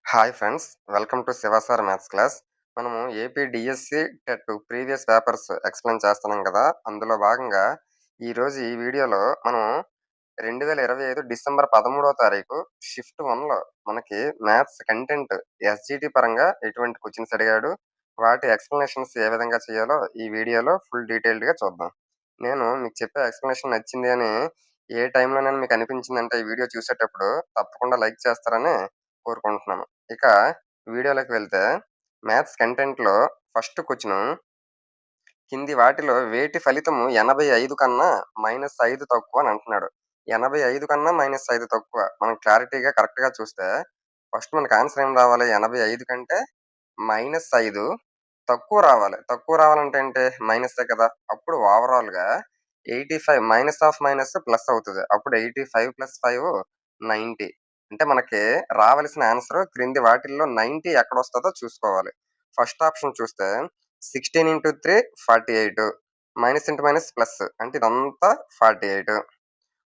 Hi friends. Welcome to Shiva sir maths class. మనము AP DSC TET previous papers explain చేస్తున్నాం గదా! అందులో భాగంగా ఈరోజు ఈ వీడియోలో మనం 2025 డిసెంబర్ 13వ తారీఖు షిఫ్ట్ 1లో మనకి మ్యాథ్స్ కంటెంట్ ఎస్‌జీటీ పరంగా ఎటువంటి క్వెషన్స్ అడిగాడు, వాటి ఎక్స్‌ప్లనేషన్స్ ఏ విధంగా చేయాలో ఈ వీడియోలో ఫుల్ డీటెయిల్డ్‌గా చూద్దాం. నేను మీకు చెప్పే ఎక్స్‌ప్లనేషన్ నచ్చింది అని ఏ టైంలోనైనా మీకు అనిపించిందంటే ఈ వీడియో చూసేటప్పుడు తప్పకుండా లైక్ చేస్తారని కోరుకుంటున్నాను. ఇక వీడియోలోకి వెళ్తే మ్యాథ్స్ కంటెంట్‌లో ఫస్ట్ క్వెషను కింది వాటిలో వేటి ఫలితము 85 కన్నా -5 తక్కువ అని అంటున్నాడు. 85 కన్నా -5 తక్కువ. మనం క్లారిటీగా కరెక్ట్‌గా చూస్తే ఫస్ట్ మనకు ఆన్సర్ ఏం రావాలి? 85 కంటే -5 తక్కువ రావాలి. తక్కువ రావాలంటే ఏంటి? మైనస్సే కదా! అప్పుడు ఓవరాల్‌గా 85 మైనస్ ఆఫ్ మైనస్ ప్లస్ అవుతది. అప్పుడు 85 + 5 90. అంటే మనకి రావలసిన ఆన్సర్ క్రింది వాటిల్లో 90 ఎక్కడొస్తదో చూసుకోవాలి. ఫస్ట్ ఆప్షన్ చూస్తే 16 into 3 48. Minus into minus plus. అంటే ఇదంతా 48.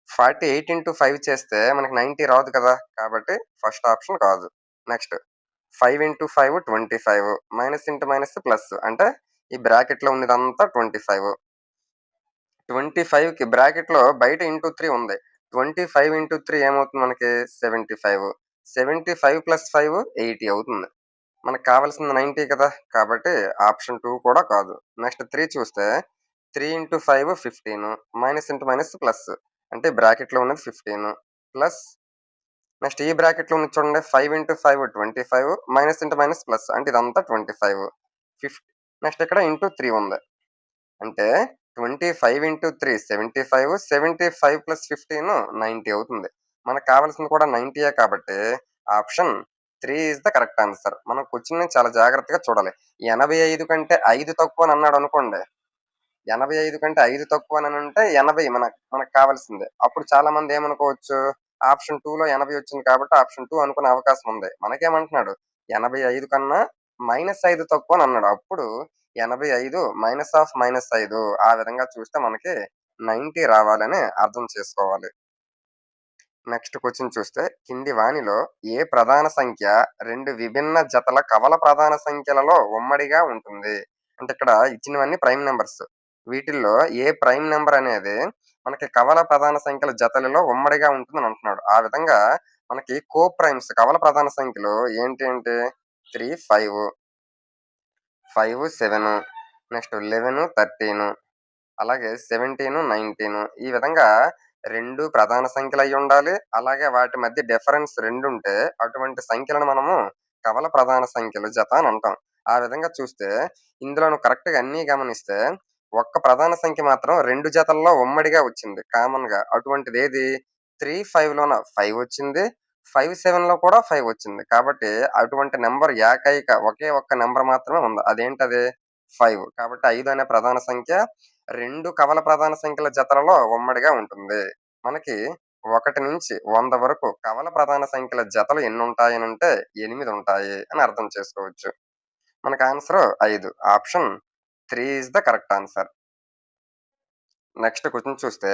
48 ఇంటూ 5 చేస్తే మనకి 90 రాదు కదా! కాబట్టి ఫస్ట్ ఆప్షన్ కాదు. Next 5 into 5 25. Minus into minus plus. అంటే ఈ బ్రాకెట్‌లో ఉన్నదంతా 25. 25కి బ్రాకెట్‌లో బయట ఇంటూ 3 ఉంది. 25 ఇంటూ 3 ఏమవుతుంది మనకి 75. 75 + 5 80 అవుతుంది. మనకు కావాల్సింది 90 కదా! కాబట్టి ఆప్షన్ 2 కూడా కాదు. నెక్స్ట్ 3 చూస్తే 3 into 5 15. Minus into minus plus. అంటే బ్రాకెట్‌లో ఉన్నది 15 ప్లస్ నెక్స్ట్ ఈ బ్రాకెట్‌లో ఉన్నది చూడండి 5 into 5 25. Minus into minus plus. అంటే ఇదంతా 25. నెక్స్ట్ ఇక్కడ ఇంటూ 3 ఉంది. అంటే 25 ఇంటూ 3 75. 75 + 15 90 అవుతుంది. మనకు కావాల్సింది కూడా 90యే కాబట్టి option 3 is the correct answer. మనం క్వెషన్‌ని చాలా జాగ్రత్తగా చూడాలి. 85 కంటే 5 తక్కువ అని అన్నాడనుకోండి. 85 కంటే 5 తక్కువననంటే 80 మనకు కావాల్సింది. అప్పుడు చాలా మంది ఏమనుకోవచ్చు, ఆప్షన్ 2లో 80 వచ్చింది కాబట్టి ఆప్షన్ 2 అనుకునే అవకాశం ఉంది. మనకేమంటున్నాడు 85 కన్నా -5 తక్కువనన్నాడు. అప్పుడు 85 మైనస్ ఆఫ్ -5 ఆ విధంగా చూస్తే మనకి 90 రావాలని అర్థం చేసుకోవాలి. నెక్స్ట్ క్వెషన్ చూస్తే కింది వానిలో ఏ ప్రధాన సంఖ్య 2 విభిన్న జతల కవల ప్రధాన సంఖ్యలలో ఉమ్మడిగా ఉంటుంది? అంటే ఇక్కడ ఇచ్చినవన్నీ ప్రైమ్ నంబర్స్. వీటిల్లో ఏ ప్రైమ్ నంబర్ అనేది మనకి కవల ప్రధాన సంఖ్యల జతలలో ఉమ్మడిగా ఉంటుందని అంటున్నాడు. ఆ విధంగా మనకి కో-ప్రైమ్స్ కవల ప్రధాన సంఖ్యలు ఏంటి అంటే 3, 5, 5, 7 నెక్స్ట్ 11, 13 అలాగే 17, 19 ఈ విధంగా 2 ప్రధాన సంఖ్యలయ్యుండాలి. అలాగే వాటి మధ్య డిఫరెన్స్ 2 ఉంటే అటువంటి సంఖ్యలను మనము కవల ప్రధాన సంఖ్యల జత అని అంటాం. ఆ విధంగా చూస్తే ఇందులో నువ్వు కరెక్ట్‌గా అన్నీ గమనిస్తే ఒక్క ప్రధాన సంఖ్య మాత్రం 2 జతల్లో ఉమ్మడిగా వచ్చింది కామన్‌గా. అటువంటిదేది 3, 5లోన 5 వచ్చింది. 5, 7లో కూడా 5 వచ్చింది. కాబట్టి అటువంటి నంబర్ ఏకైక ఒకే ఒక్క నంబర్ మాత్రమే ఉంది. అదేంటది 5. కాబట్టి 5 అనే ప్రధాన సంఖ్య 2 కవల ప్రధాన సంఖ్యల జతలలో ఉమ్మడిగా ఉంటుంది. మనకి 1 నుంచి 100 వరకు కవల ప్రధాన సంఖ్యల జతలు ఎన్నుంటాయనంటే 8 ఉంటాయి అని అర్థం చేసుకోవచ్చు. మనకు answer 5. Option 3 is the correct answer. Next question చూస్తే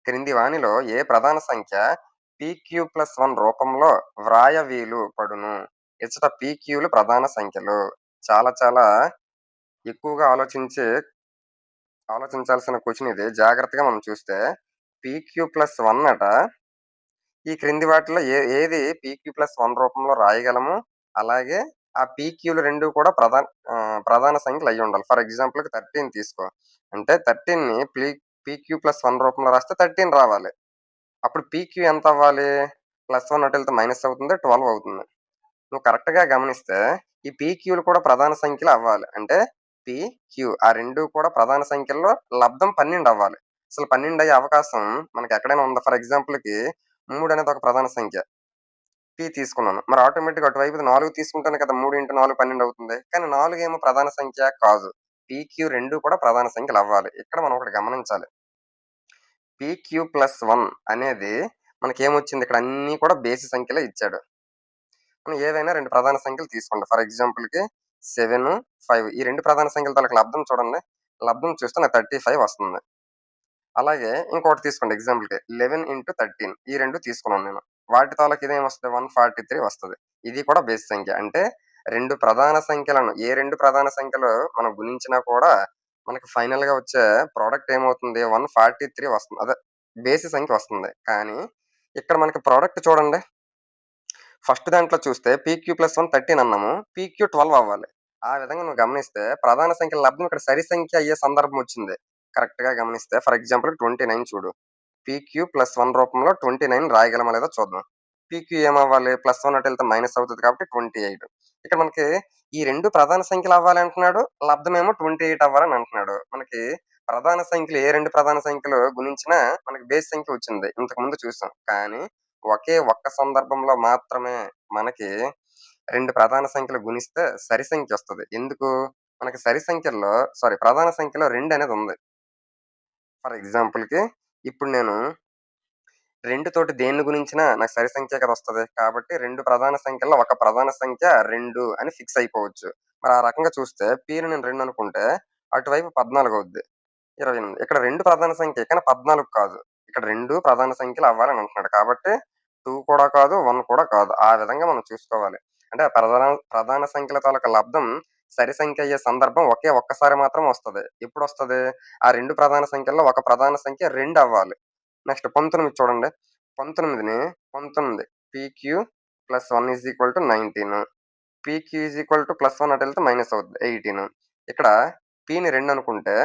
క్రింది వానిలో ఏ ప్రధాన సంఖ్య PQ+1 రూపంలో వ్రాయవీలు పడును? ఇచ్చట PQలు ప్రధాన సంఖ్యలు. చాలా చాలా ఎక్కువగా ఆలోచించాల్సిన క్వెషన్ ఇది. జాగ్రత్తగా మనం చూస్తే PQ+1 అట ఈ క్రింది వాటిలో ఏది PQ+1 రూపంలో రాయగలము? అలాగే ఆ PQలు 2 కూడా ప్రధాన సంఖ్యలు అయ్యుండాలి. ఫర్ ఎగ్జాంపుల్‌కి 13 తీసుకో. అంటే 13ని PQ+1 రూపంలో రాస్తే 13 రావాలి. అప్పుడు పీక్యూ ఎంత అవ్వాలి? +1 అటెళ్తే మైనస్ అవుతుంది. 12 అవుతుంది. నువ్వు కరెక్ట్‌గా గమనిస్తే ఈ పీక్యూలు కూడా ప్రధాన సంఖ్యలు అవ్వాలి. అంటే క్యూ ఆ 2 కూడా ప్రధాన సంఖ్యల్లో లబ్దం 12 అవ్వాలి. అసలు 12 అయ్యే అవకాశం మనకెక్కడైనా ఉందా? ఫర్ ఎగ్జాంపుల్‌కి 3 అనేది ఒక ప్రధాన సంఖ్య. తీసుకున్నాను. మరి ఆటోమేటిక్‌గా అటువైపుది 4 తీసుకుంటేనే కదా 3 × 4 12 అవుతుంది. కానీ 4 ఏమో ప్రధాన సంఖ్య కాదు. పీక్యూ 2 కూడా ప్రధాన సంఖ్యలు అవ్వాలి. ఇక్కడ మనం ఒకటి గమనించాలి. PQ+1 అనేది మనకేమొచ్చింది ఇక్కడ అన్నీ కూడా బేసి సంఖ్యలే ఇచ్చాడు. మనం ఏదైనా 2 ప్రధాన సంఖ్యలు తీసుకోండి. ఫర్ ఎగ్జాంపుల్‌కి 7, 5 ఈ 2 ప్రధాన సంఖ్యల తాలూకా లబ్దం చూడండి. లబ్దం చూస్తే నాకు 35 వస్తుంది. అలాగే ఇంకొకటి తీసుకోండి ఎగ్జాంపుల్‌కి 11 × 13 ఈ 2 తీసుకున్నాను నేను. వాటి తాలూకు ఇదేమొస్తది 143 వస్తది. ఇది కూడా బేసి సంఖ్య. అంటే 2 ప్రధాన సంఖ్యలను ఏ 2 ప్రధాన సంఖ్యలు మనం గుణించినా కూడా మనకి ఫైనల్‌గా వచ్చే ప్రొడక్ట్ ఏమవుతుంది 143 వస్తుంది. అదే బేసి సంఖ్య వస్తుంది. కానీ ఇక్కడ మనకి ప్రొడక్ట్ చూడండి. ఫస్ట్ దాంట్లో చూస్తే పీక్యూ+1 13 అన్నాము. పీక్యూ 12 అవ్వాలి. ఆ విధంగా నువ్వు గమనిస్తే ప్రధాన సంఖ్యల లబ్ధం ఇక్కడ సరి సంఖ్య అయ్యే సందర్భం వచ్చింది. కరెక్ట్‌గా గమనిస్తే ఫర్ ఎగ్జాంపుల్ 29 చూడు. పీక్యూ+1 రూపంలో 29 రాయగలమా లేదా చూద్దాం. పీక్యూ ఏమవ్వాలి? +1 అటెళ్తే మైనస్ అవుతది కాబట్టి 28. ఇక్కడ మనకి ఈ 2 ప్రధాన సంఖ్యలు అవ్వాలి అంటున్నాడు. లబ్ధమేమో 28 అవ్వాలని అంటున్నాడు. మనకి ప్రధాన సంఖ్యలు ఏ 2 ప్రధాన సంఖ్యలు గుణించినా మనకి బేసి సంఖ్య వచ్చింది. ఇంతకుముందు చూసాం. కానీ ఒకే ఒక్క సందర్భంలో మాత్రమే మనకి 2 ప్రధాన సంఖ్యలు గుణిస్తే సరి సంఖ్య వస్తది. ఎందుకు? మనకి సరి సంఖ్యల్లో ప్రధాన సంఖ్యలో 2 అనేది ఉంది. ఫర్ ఎగ్జాంపుల్‌కి ఇప్పుడు నేను 2 తోటి దేన్ని గుణించినా నాకు సరి సంఖ్యే కదా వస్తది. కాబట్టి 2 ప్రధాన సంఖ్యల్లో ఒక ప్రధాన సంఖ్య 2 అని ఫిక్స్ అయిపోవచ్చు. మరి ఆ రకంగా చూస్తే పీని నేను 2 అనుకుంటే అటువైపు 14 అవుద్ది. 28. ఇక్కడ 2 ప్రధాన సంఖ్యే కానీ 14 కాదు. ఇక్కడ 2 ప్రధాన సంఖ్యలు అవ్వాలని అంటున్నాడు. కాబట్టి 2 కూడా కాదు, 1 కూడా కాదు. ఆ విధంగా మనం చూసుకోవాలి. అంటే ప్రధాన ప్రధాన సంఖ్యల తాలూకా లబ్ధం సరి సంఖ్య అయ్యే సందర్భం ఒకే ఒక్కసారి మాత్రం వస్తది. ఎప్పుడొస్తది? ఆ 2 ప్రధాన సంఖ్యల్లో ఒక ప్రధాన సంఖ్య 2 అవ్వాలి. నెక్స్ట్ 19 చూడండి. 19 పీక్యూ+1 19. పీక్యూ+1 అటెళ్తే మైనస్ అవుద్ది 18. ఇక్కడ పీని 2 అనుకుంటే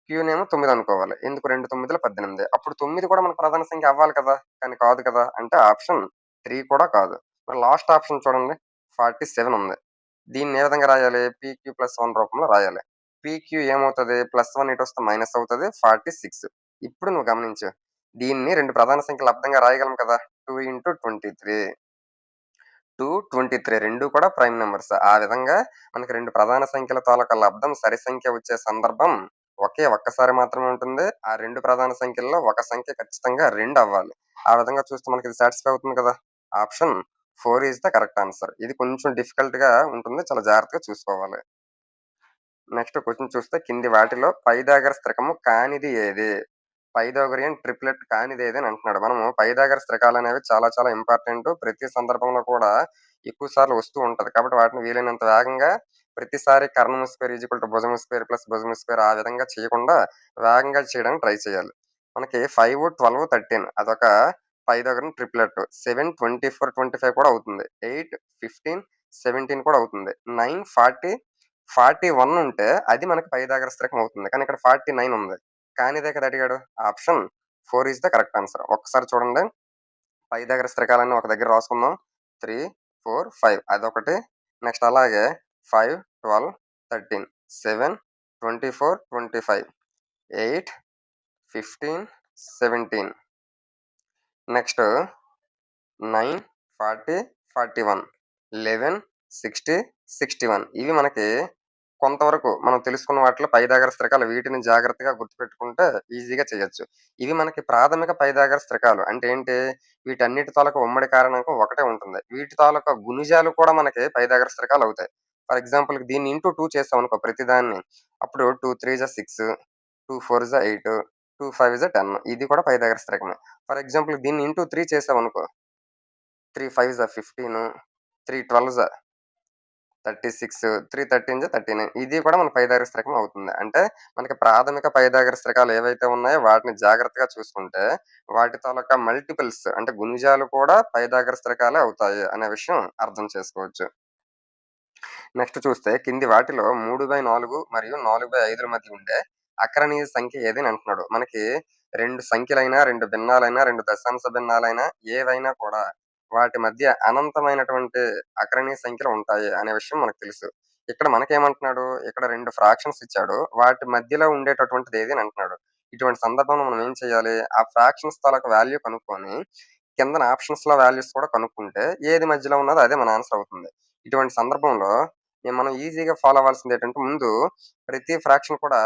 క్యూనేమో 9 అనుకోవాలి. ఎందుకు 2 9లు 18. అప్పుడు 9 కూడా మనకు ప్రధాన సంఖ్య అవ్వాలి కదా! కానీ కాదు కదా! అంటే ఆప్షన్ 3 కూడా కాదు. మరి లాస్ట్ ఆప్షన్ చూడండి 47 ఉంది. దీన్ని ఏ విధంగా రాయాలి? పీక్యూ+1 రూపంలో రాయాలి. పీక్యూ ఏమవుతది? +1 ఇటొస్తే మైనస్ అవుతది 46. ఇప్పుడు నువ్వు గమనించు. దీన్ని 2 ప్రధాన సంఖ్యల లబ్దంగా రాయగలం కదా! 2 ఇంటూ 23. 23 రెండూ కూడా ప్రైమ్ నంబర్స్. ఆ విధంగా మనకి 2 ప్రధాన సంఖ్యల తాలూకా లబ్దం సరి సంఖ్య వచ్చే సందర్భం ఒకే ఒక్కసారి మాత్రమే ఉంటుంది. ఆ 2 ప్రధాన సంఖ్యల్లో ఒక సంఖ్య ఖచ్చితంగా 2 అవ్వాలి. ఆ విధంగా చూస్తే మనకి ఇది సాటిస్ఫై అవుతుంది కదా! Option 4 is the correct answer. ఇది కొంచెం డిఫికల్ట్‌గా ఉంటుంది. చాలా జాగ్రత్తగా చూసుకోవాలి. నెక్స్ట్ క్వెషన్ చూస్తే కింది వాటిలో పైథాగరస్ త్రికము కానిది ఏది? పైథాగోరియన్ ట్రిప్లెట్ కానిదేది అని అంటున్నాడు. మనము పైథాగరస్ త్రికాలనేవి చాలా చాలా ఇంపార్టెంటు. ప్రతి సందర్భంలో కూడా ఎక్కువ సార్లు వస్తూ ఉంటది. కాబట్టి వాటిని వీలైనంత వేగంగా ప్రతిసారి కర్ణము స్క్వేర్ ఈజ్ ఈక్వల్ టు భుజము స్క్వేర్ ప్లస్ భుజము స్క్వేర్ ఆ విధంగా చేయకుండా వేగంగా చేయడానికి ట్రై చేయాలి. మనకి 5, 12, 13 అదొక పైథాగరన్ ట్రిప్లెట్. 7, 24, 25 కూడా అవుతుంది. 8, 15, 17 కూడా అవుతుంది. 9, 40, 41 ఉంటే అది మనకి పైథాగరస్ త్రికం అవుతుంది. కానీ ఇక్కడ 49 ఉంది. కానిదే కదా అడిగాడు. Option 4 is the correct answer. ఒక్కసారి చూడండి. పైథాగరస్ త్రికాలన్నీ ఒక దగ్గర రాసుకుందాం. 3, 4, 5 అదొకటి. నెక్స్ట్ అలాగే 5, 12, 13, 7, 24, 25, 8, 15, 17 నెక్స్ట్ 9, 40, 41, 11, 60, 61 ఇవి మనకి కొంతవరకు మనం తెలుసుకున్న వాటిలో పైథాగరస్ త్రికాలు. వీటిని జాగ్రత్తగా గుర్తుపెట్టుకుంటే ఈజీగా చేయొచ్చు. ఇవి మనకి ప్రాథమిక పైథాగరస్ త్రికాలు. అంటే ఏంటి? వీటన్నిటి తాలూకా ఉమ్మడి కారణాంకం ఒకటే ఉంటుంది. వీటి తాలూకా గుణిజాలు కూడా మనకి పైథాగరస్ త్రికాలు అవుతాయి. ఫర్ ఎగ్జాంపుల్‌కి దీన్ని ఇంటూ 2 చేసామనుకో ప్రతిదాన్ని. అప్పుడు 2 3 జా 6, 2 4 జా 8, 2 5 జా 10 ఇది కూడా పైథాగరస్ త్రికమే. ఫర్ ఎగ్జాంపుల్ దీన్ని ఇంటూ 3 చేసామనుకో 3 5 జా 15, 3 12 జా 36, 3 13 జా 39 ఇది కూడా మన పైథాగరస్ త్రికం అవుతుంది. అంటే మనకి ప్రాథమిక పైథాగరస్ త్రికాలు ఏవైతే ఉన్నాయో వాటిని జాగ్రత్తగా చూసుకుంటే వాటి తాలూకా మల్టిపుల్స్ అంటే గుణిజాలు కూడా పైథాగరస్ త్రికాలే అవుతాయి అనే విషయం అర్థం చేసుకోవచ్చు. నెక్స్ట్ చూస్తే కింది వాటిలో 3/4 మరియు 4/5 మధ్య ఉండే అకరణీయ సంఖ్య ఏది అని అంటున్నాడు. మనకి 2 సంఖ్యలైనా, 2 భిన్నాలైనా, 2 దశాంశ భిన్నాలైనా ఏవైనా కూడా వాటి మధ్య అనంతమైనటువంటి అకరణీయ సంఖ్యలు ఉంటాయి అనే విషయం మనకు తెలుసు. ఇక్కడ మనకేమంటున్నాడు? ఇక్కడ 2 ఫ్రాక్షన్స్ ఇచ్చాడు. వాటి మధ్యలో ఉండేటటువంటిది ఏది అని అంటున్నాడు. ఇటువంటి సందర్భంలో మనం ఏం చేయాలి? ఆ ఫ్రాక్షన్స్ తాలూకా వాల్యూ కనుక్కొని కిందన ఆప్షన్స్‌లో వాల్యూస్ కూడా కనుక్కుంటే ఏది మధ్యలో ఉన్నదో అదే మన ఆన్సర్ అవుతుంది. ఇటువంటి సందర్భంలో మనం ఈజీగా ఫాలో అవ్వాల్సిందేంటంటే ముందు ప్రతి ఫ్రాక్షన్ కూడా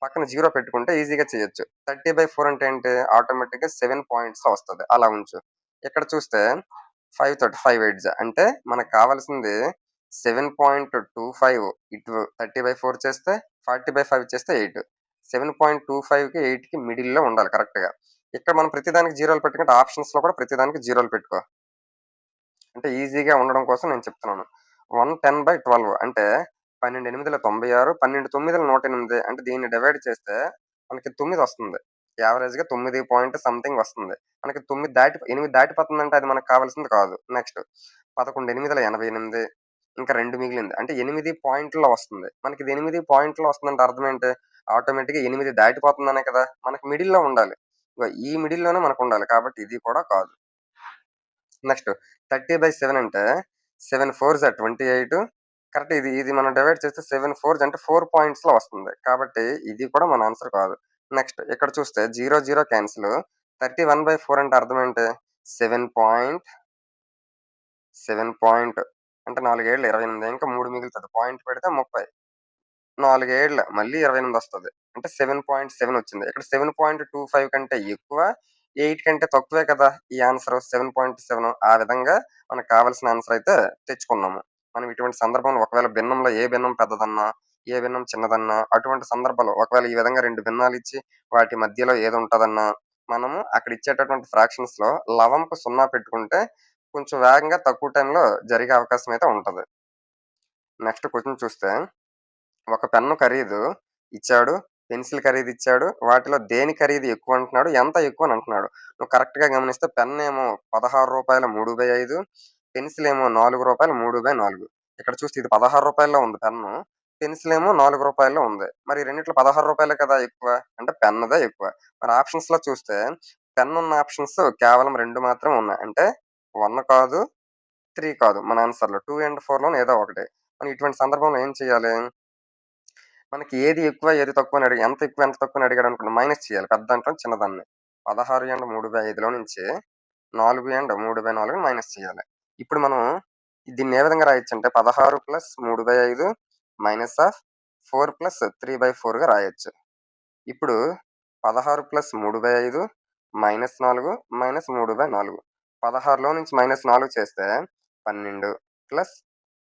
పక్కన 0 పెట్టుకుంటే ఈజీగా చేయొచ్చు. 30/4 అంటే ఏంటి? ఆటోమేటిక్‌గా 7 పాయింట్స్‌లో వస్తది. అలా ఉంచు. ఇక్కడ చూస్తే 5 తోటి 5 ఎయిట్స్ అంటే మనకు కావాల్సింది 7.25 ఇటు 30/4 చేస్తే 40/5 చేస్తే 8. 7.25కి 8కి మిడిల్‌లో ఉండాలి కరెక్ట్‌గా. ఇక్కడ మనం ప్రతిదానికి జీరోలు పెట్టుకుంటే ఆప్షన్స్‌లో కూడా ప్రతిదానికి జీరోలు పెట్టుకో. అంటే ఈజీగా ఉండడం కోసం నేను చెప్తున్నాను. 110/12 అంటే 12 8ల 96, 12 9ల 108 అంటే దీన్ని డివైడ్ చేస్తే మనకి 9 వస్తుంది. యావరేజ్‌గా 9 పాయింట్ సంథింగ్ వస్తుంది. మనకి 8 దాటిపోతుందంటే అది మనకు కావాల్సింది కాదు. నెక్స్ట్ 11 8ల 88 ఇంకా 2 మిగిలింది. అంటే 8 పాయింట్‌లో వస్తుంది. మనకి ఇది 8 పాయింట్‌లో వస్తుందంటే అర్థం ఏంటి? ఆటోమేటిక్‌గా 8 దాటిపోతుందనే కదా! మనకి మిడిల్‌లో ఉండాలి. ఇగో ఈ మిడిల్‌లోనే మనకుండాలి. కాబట్టి ఇది కూడా కాదు. నెక్స్ట్ 30/7 అంటే 7 4 28 కరెక్ట్ ఇది ఇది మనం డివైడ్ చేస్తే 7 4 అంటే 4 పాయింట్స్‌లో వస్తుంది. కాబట్టి ఇది కూడా మన ఆన్సర్ కాదు. నెక్స్ట్ ఇక్కడ చూస్తే 0, 0 క్యాన్సిల్. 31/4 అంటే అర్థం ఏంటి? 7 పాయింట్ 7 పాయింట్ అంటే 4 ఏళ్ళు 28 ఇంకా 3 మిగులుతది. పాయింట్ పెడితే 30. 4 ఏళ్ల మళ్ళీ 28 వస్తది. అంటే 7.7 వచ్చింది. ఇక్కడ 7.25 కంటే ఎక్కువ, 8 కంటే తక్కువే కదా! ఈ ఆన్సరు 7.7 ఆ విధంగా మనకు కావాల్సిన ఆన్సర్ అయితే తెచ్చుకున్నాము. మనం ఇటువంటి సందర్భంలో ఒకవేళ భిన్నంలో ఏ భిన్నం పెద్దదన్నా, ఏ భిన్నం చిన్నదన్నా, అటువంటి సందర్భాల్లో ఒకవేళ ఈ విధంగా 2 భిన్నాలిచ్చి వాటి మధ్యలో ఏదుంటదన్నా, మనము అక్కడ ఇచ్చేటటువంటి ఫ్రాక్షన్స్‌లో లవంకు 0 పెట్టుకుంటే కొంచెం వేగంగా తక్కువ టైంలో జరిగే అవకాశం అయితే ఉంటది. నెక్స్ట్ క్వెషన్ చూస్తే ఒక పెన్ను ఖరీదు ఇచ్చాడు. పెన్సిల్ ఖరీదు ఇచ్చాడు. వాటిలో దేని ఖరీదు ఎక్కువ అంటున్నాడు. ఎంత ఎక్కువ అని అంటున్నాడు. నువ్వు కరెక్ట్‌గా గమనిస్తే పెన్నేమో రూ. 16 3/5 పెన్సిల్ ఏమో రూ. 4 3/4 ఇక్కడ చూస్తే ఇది రూ. 16లో ఉంది పెన్ను. పెన్సిల్ ఏమో రూ. 4లో ఉంది. మరి రెండిట్లో రూ. 16 కదా ఎక్కువ. అంటే పెన్నుదే ఎక్కువ. మరి ఆప్షన్స్‌లో చూస్తే పెన్ ఉన్న ఆప్షన్స్ కేవలం 2 మాత్రమే ఉన్నాయి. అంటే 1 కాదు, 3 కాదు. మన ఆన్సర్‌లో 2 అండ్ 4లోని ఏదో ఒకటి. మనం ఇటువంటి సందర్భంలో ఏం చేయాలి? మనకి ఏది ఎక్కువ, ఏది తక్కువ అని ఎంత ఎక్కువ, ఎంత తక్కువ అని అడిగాడనుకోండి మైనస్ చేయాలి. పెద్ద దాంట్లో చిన్నదాన్ని. 16 అండ్ 3/5లో నుంచి 4 అండ్ 3/4ని మైనస్ చేయాలి. ఇప్పుడు మనం దీన్ని ఏ విధంగా రాయొచ్చంటే 16 + 3/5 మైనస్ ఆఫ్ 4 + 3/4గా రాయొచ్చు. ఇప్పుడు 16 + 3/5 మైనస్ 4 మైనస్ 3/4 16లో నుంచి మైనస్ 4 చేస్తే 12 ప్లస్